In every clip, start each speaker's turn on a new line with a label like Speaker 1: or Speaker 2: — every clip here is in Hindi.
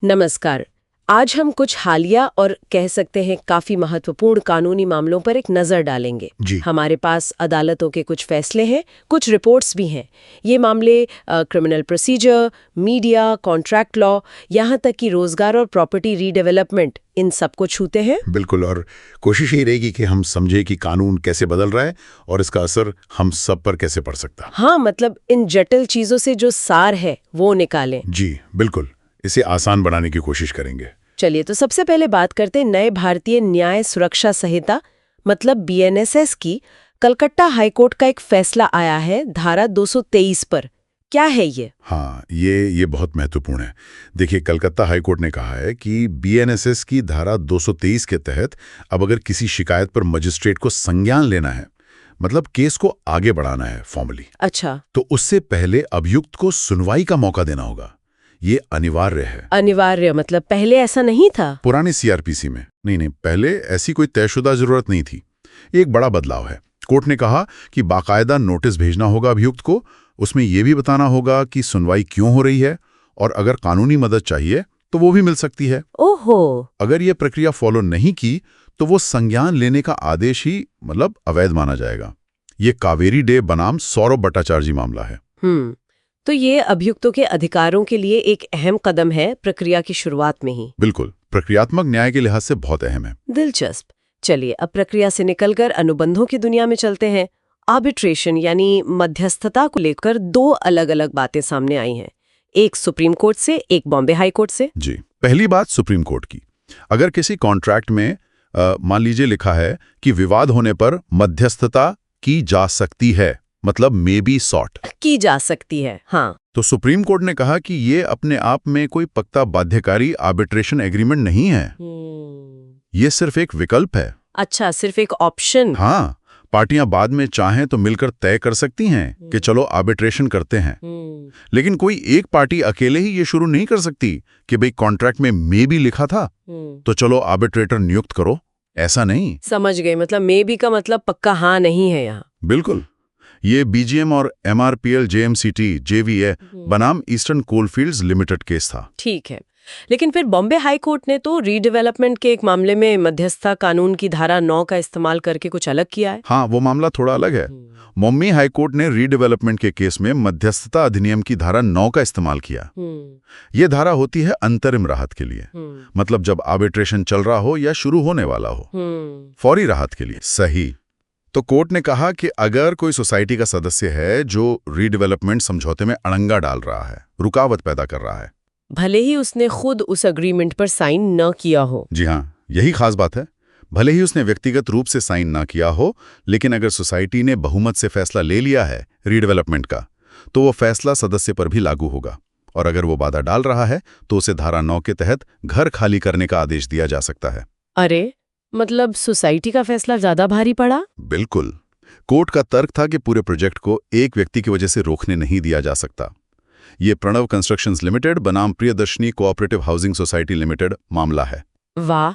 Speaker 1: नमस्कार। आज हम कुछ हालिया और कह सकते हैं काफी महत्वपूर्ण कानूनी मामलों पर एक नजर डालेंगे।
Speaker 2: जी।
Speaker 1: हमारे पास अदालतों के कुछ फैसले हैं, कुछ रिपोर्ट्स भी हैं। ये मामले criminal procedure, media, contract law, यहाँ तक कि रोजगार और प्रॉपर्टी रीडेवलपमेंट, इन सबको छूते हैं।
Speaker 2: बिल्कुल, और कोशिश यही रहेगी कि हम समझे कि कानून कैसे बदल रहा है और इसका असर हम सब पर कैसे पड़ सकता है।
Speaker 1: हाँ, मतलब इन जटिल चीजों से जो सार है वो निकालें।
Speaker 2: जी बिल्कुल, इसे आसान बनाने की कोशिश करेंगे।
Speaker 1: चलिए, तो सबसे पहले बात करते हैं नए भारतीय न्याय सुरक्षा संहिता मतलब बीएनएसएस की। कलकत्ता हाईकोर्ट का एक फैसला आया है धारा 223 पर। क्या है ये?
Speaker 2: हाँ, ये बहुत महत्वपूर्ण है। देखिए, कलकत्ता हाईकोर्ट ने कहा है कि बीएनएसएस की धारा 223 के तहत अब अगर किसी शिकायत पर मजिस्ट्रेट को संज्ञान लेना है, मतलब केस को आगे बढ़ाना है फॉर्मली,
Speaker 1: अच्छा,
Speaker 2: तो उससे पहले अभियुक्त को सुनवाई का मौका देना होगा। ये अनिवार्य है।
Speaker 1: अनिवार्य मतलब पहले ऐसा नहीं था?
Speaker 2: पुराने सीआरपीसी में नहीं, पहले ऐसी कोई तयशुदा जरूरत नहीं थी। ये एक बड़ा बदलाव है। कोर्ट ने कहा कि बाकायदा नोटिस भेजना होगा अभियुक्त को, उसमें यह भी बताना होगा कि सुनवाई क्यों हो रही है, और अगर कानूनी मदद चाहिए तो वो भी मिल सकती है।
Speaker 1: ओहो।
Speaker 2: अगर ये प्रक्रिया फॉलो नहीं की तो वो संज्ञान लेने का आदेश ही मतलब अवैध माना जाएगा। ये कावेरी डे बनाम सौरभ भट्टाचार्य मामला है।
Speaker 1: तो ये अभियुक्तों के अधिकारों के लिए एक अहम कदम है प्रक्रिया की शुरुआत में ही।
Speaker 2: बिल्कुल, प्रक्रियात्मक न्याय के लिहाज से बहुत अहम है।
Speaker 1: दिलचस्प। चलिए, अब प्रक्रिया से निकलकर अनुबंधों की दुनिया में चलते हैं। आर्बिट्रेशन यानी मध्यस्थता को लेकर दो अलग अलग बातें सामने आई हैं, एक सुप्रीम कोर्ट से, एक बॉम्बे हाई कोर्ट से।
Speaker 2: जी, पहली बात सुप्रीम कोर्ट की। अगर किसी कॉन्ट्रैक्ट में मान लीजिए लिखा है कि विवाद होने पर मध्यस्थता की जा सकती है, मतलब मे बी सॉट
Speaker 1: की जा सकती है, हाँ,
Speaker 2: तो सुप्रीम कोर्ट ने कहा कि ये अपने आप में कोई पक्का बाध्यकारी आर्बिट्रेशन एग्रीमेंट नहीं है। ये सिर्फ एक विकल्प है।
Speaker 1: अच्छा, सिर्फ एक ऑप्शन।
Speaker 2: हाँ, पार्टियां बाद में चाहें तो मिलकर तय कर सकती हैं कि चलो आर्बिट्रेशन करते हैं। लेकिन कोई एक पार्टी अकेले ही ये शुरू नहीं कर सकती कि भाई कॉन्ट्रैक्ट में मे भी लिखा था तो चलो आर्बिट्रेटर नियुक्त करो। ऐसा नहीं।
Speaker 1: समझ गए, मतलब मे बी का मतलब पक्का हाँ नहीं है यहाँ।
Speaker 2: बिल्कुल। ये बीजीएम और एमआरपीएल जेएमसीटी जेवीए बनाम ईस्टर्न कोलफील्ड्स लिमिटेड केस था।
Speaker 1: ठीक है, लेकिन फिर बॉम्बे हाई कोर्ट ने तो रीडेवलपमेंट के एक मामले में मध्यस्थता कानून की धारा 9 का इस्तेमाल करके कुछ अलग किया है।
Speaker 2: हाँ, वो मामला थोड़ा अलग है। मुंबई हाई कोर्ट ने रीडेवलपमेंट के केस में मध्यस्थता अधिनियम की धारा 9 का इस्तेमाल किया। ये धारा होती है अंतरिम राहत के लिए, मतलब जब आर्बिट्रेशन चल रहा हो या शुरू होने वाला हो, फौरी राहत के लिए। सही। तो कोर्ट ने कहा कि अगर कोई सोसाइटी का सदस्य है जो रीडेवलपमेंट समझौते में अड़ंगा डाल रहा है, रुकावट पैदा कर रहा है,
Speaker 1: भले ही उसने खुद उस अग्रीमेंट पर साइन न किया हो।
Speaker 2: जी हाँ, यही खास बात है। भले ही उसने व्यक्तिगत रूप से साइन ना किया हो, लेकिन अगर सोसाइटी ने बहुमत से फैसला ले लिया है रीडेवलपमेंट का, तो वो फैसला सदस्य पर भी लागू होगा। और अगर वो बाधा डाल रहा है तो उसे धारा 9 के तहत घर खाली करने का आदेश दिया जा सकता है।
Speaker 1: अरे, मतलब सोसाइटी का फैसला ज्यादा भारी पड़ा?
Speaker 2: बिल्कुल। कोर्ट का तर्क था कि पूरे प्रोजेक्ट को एक व्यक्ति की वजह से रोकने नहीं दिया जा सकता। ये प्रणव कंस्ट्रक्शंस लिमिटेड बनाम Priyadarshini cooperative housing society limited मामला है।
Speaker 1: वाह,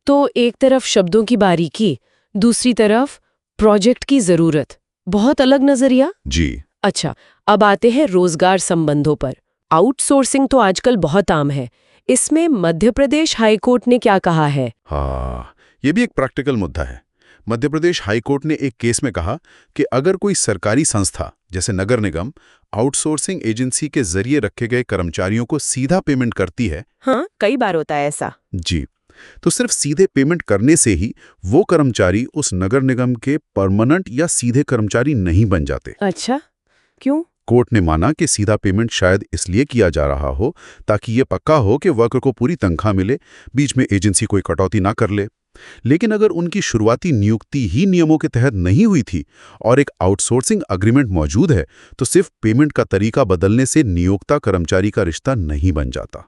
Speaker 1: तो एक तरफ शब्दों की बारीकी, दूसरी तरफ प्रोजेक्ट की जरूरत, बहुत अलग नजरिया।
Speaker 2: जी।
Speaker 1: अच्छा, अब आते हैं रोजगार संबंधों पर। आउटसोर्सिंग तो आजकल बहुत आम है, इसमें मध्य प्रदेश हाईकोर्ट ने क्या कहा है?
Speaker 2: हाँ, ये भी एक प्रैक्टिकल मुद्दा है। मध्य प्रदेश हाईकोर्ट ने एक केस में कहा कि अगर कोई सरकारी संस्था जैसे नगर निगम आउटसोर्सिंग एजेंसी के जरिए रखे गए कर्मचारियों को सीधा पेमेंट करती है,
Speaker 1: हाँ, कई बार होता है ऐसा।
Speaker 2: जी, तो सिर्फ सीधे पेमेंट करने से ही वो कर्मचारी उस नगर निगम के परमानेंट या सीधे कर्मचारी नहीं बन जाते।
Speaker 1: अच्छा, क्यों?
Speaker 2: कोर्ट ने माना कि सीधा पेमेंट शायद इसलिए किया जा रहा हो ताकि ये पक्का हो कि वर्कर को पूरी तनख्वाह मिले, बीच में एजेंसी कोई कटौती ना कर ले। लेकिन अगर उनकी शुरुआती नियुक्ति ही नियमों के तहत नहीं हुई थी और एक आउटसोर्सिंग एग्रीमेंट मौजूद है, तो सिर्फ पेमेंट का तरीका बदलने से नियोक्ता कर्मचारी का रिश्ता नहीं बन जाता।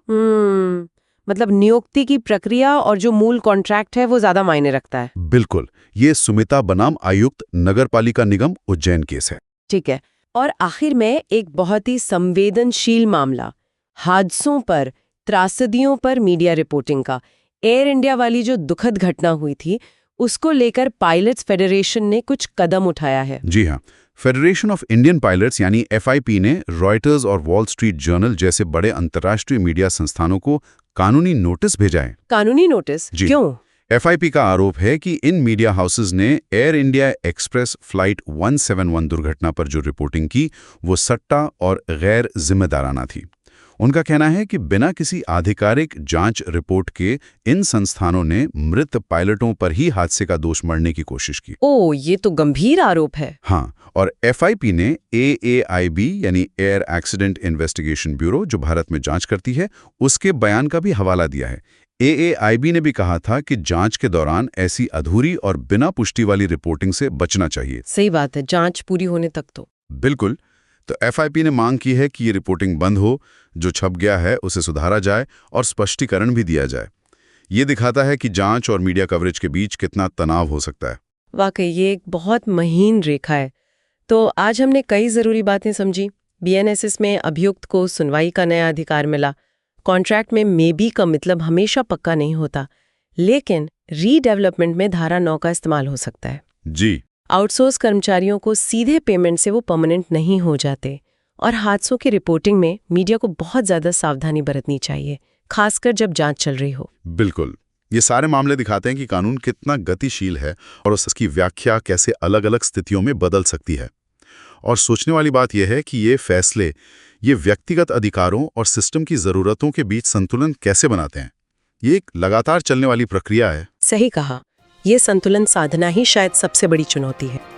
Speaker 1: मतलब नियुक्ति की प्रक्रिया और जो मूल कॉन्ट्रैक्ट है वो ज्यादा मायने रखता है।
Speaker 2: बिल्कुल। ये सुमिता बनाम आयुक्त नगरपालिका निगम उज्जैन केस है।
Speaker 1: ठीक है, और आखिर में एक बहुत ही संवेदनशील मामला, हादसों पर, त्रासदियों पर मीडिया रिपोर्टिंग का। एयर इंडिया वाली जो दुखद घटना हुई थी, उसको लेकर पायलट्स फेडरेशन ने कुछ कदम उठाया है।
Speaker 2: जी हाँ, फेडरेशन ऑफ इंडियन पायलट्स यानी FIP ने रॉयटर्स और वॉल स्ट्रीट जर्नल जैसे बड़े अंतर्राष्ट्रीय मीडिया संस्थानों को कानूनी नोटिस भेजा है।
Speaker 1: कानूनी नोटिस?
Speaker 2: जी।
Speaker 1: क्यों?
Speaker 2: एफआईपी का आरोप है कि इन मीडिया हाउसेस ने एयर इंडिया एक्सप्रेस फ्लाइट 171 दुर्घटना पर जो रिपोर्टिंग की वो सट्टा और गैर जिम्मेदाराना थी। उनका कहना है कि बिना किसी आधिकारिक जांच रिपोर्ट के इन संस्थानों ने मृत पायलटों पर ही हादसे का दोष मढ़ने की कोशिश की।
Speaker 1: ओह, ये तो गंभीर आरोप है।
Speaker 2: हाँ, और एफआईपी ने एएआईबी यानी एयर एक्सीडेंट इन्वेस्टिगेशन ब्यूरो जो भारत में जांच करती है उसके बयान का भी हवाला दिया है। एएआईबी ने भी कहा था कि जांच के दौरान ऐसी अधूरी और बिना पुष्टि वाली रिपोर्टिंग से बचना चाहिए।
Speaker 1: सही बात है, जांच पूरी होने तक तो।
Speaker 2: बिल्कुल। तो एफआईपी ने मांग की है कि ये रिपोर्टिंग बंद हो, जो छप गया है उसे सुधारा जाए और स्पष्टीकरण भी दिया जाए। ये दिखाता है कि जांच और मीडिया कवरेज के बीच कितना तनाव हो सकता है।
Speaker 1: वाकई ये एक बहुत महीन रेखा है। तो आज हमने कई जरूरी बातें समझी। बीएनएसएस में अभियुक्त को सुनवाई का नया अधिकार मिला। कॉन्ट्रैक्ट में मे बी का मतलब हमेशा पक्का नहीं होता, लेकिन रीडेवलपमेंट में धारा 9 का इस्तेमाल हो सकता है।
Speaker 2: जी।
Speaker 1: आउटसोर्स कर्मचारियों को सीधे पेमेंट से वो परमानेंट नहीं हो जाते। और हादसों की रिपोर्टिंग में मीडिया को बहुत ज्यादा सावधानी बरतनी चाहिए, खासकर जब जांच चल रही हो।
Speaker 2: बिल्कुल। ये सारे मामले दिखाते हैं कि कानून कितना गतिशील है और उसकी व्याख्या कैसे अलग-अलग स्थितियों में बदल सकती है। और सोचने वाली बात यह है कि ये फैसले ये व्यक्तिगत अधिकारों और सिस्टम की ज़रूरतों के बीच संतुलन कैसे बनाते हैं। ये एक लगातार चलने वाली प्रक्रिया है।
Speaker 1: सही कहा, ये संतुलन साधना ही शायद सबसे बड़ी चुनौती है।